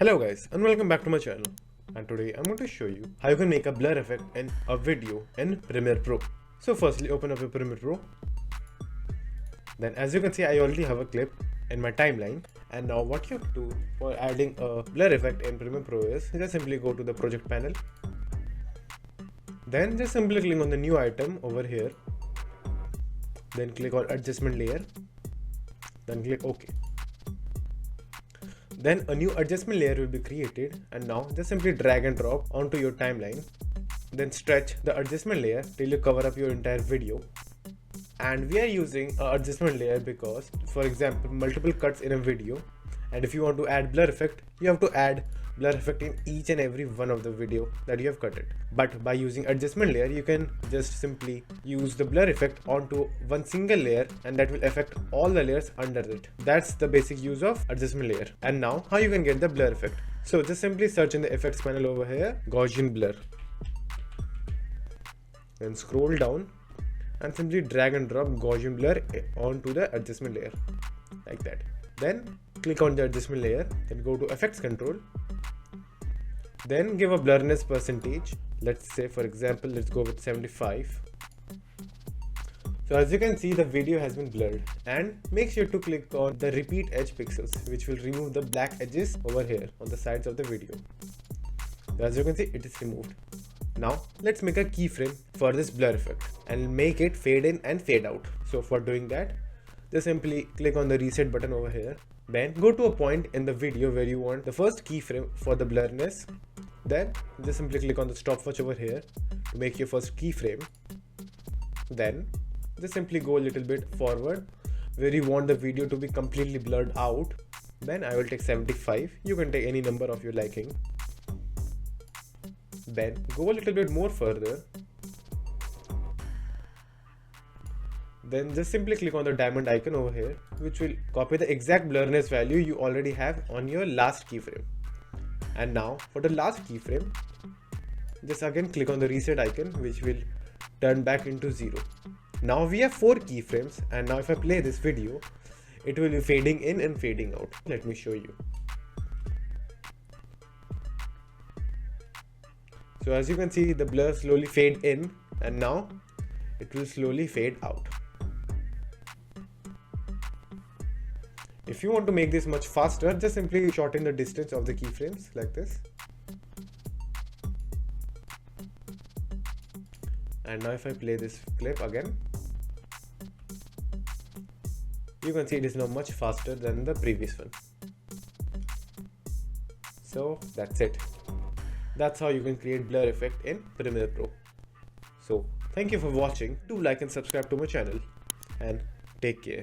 Hello guys and welcome back to my channel, and today I'm going to show you how you can make a blur effect in a video in Premiere Pro. So firstly open up your Premiere Pro. Then as you can see I already have a clip in my timeline, and now what you have to do for adding a blur effect in Premiere Pro is just simply go to the project panel. Then just simply click on the new item over here. Then click on adjustment layer. Then click OK. Then a new adjustment layer will be created, and now just simply drag and drop onto your timeline. Then stretch the adjustment layer till you cover up your entire video. And we are using an adjustment layer because, for example, multiple cuts in a video, and if you want to add blur effect, you have to add blur effect in each and every one of the video that you have cut it. But by using adjustment layer, you can just simply use the blur effect onto one single layer, and that will affect all the layers under it. That's the basic use of adjustment layer. And now how you can get the blur effect. So just simply search in the effects panel over here, Gaussian blur. Then scroll down and simply drag and drop Gaussian blur onto the adjustment layer like that. Then click on the adjustment layer, then go to effects control. Then give a blurriness percentage. Let's say, for example, let's go with 75. So as you can see, the video has been blurred, and make sure to click on the repeat edge pixels, which will remove the black edges over here on the sides of the video. So as you can see, it is removed. Now let's make a keyframe for this blur effect and make it fade in and fade out. So for doing that, just simply click on the reset button over here. Then go to a point in the video where you want the first keyframe for the blurriness. Then just simply click on the stopwatch over here to make your first keyframe. Then just simply go a little bit forward where you want the video to be completely blurred out. Then I will take 75. You can take any number of your liking. Then go a little bit more further. Then just simply click on the diamond icon over here, which will copy the exact blurriness value you already have on your last keyframe. And now for the last keyframe, just again click on the reset icon, which will turn back into 0. Now we have 4 keyframes, and now if I play this video, it will be fading in and fading out. Let me show you. So as you can see, the blur slowly fade in, and now it will slowly fade out. If you want to make this much faster, just simply shorten the distance of the keyframes like this. And now if I play this clip again, you can see it is now much faster than the previous one. So that's it. That's how you can create blur effect in Premiere Pro. So thank you for watching. Do like and subscribe to my channel, and take care.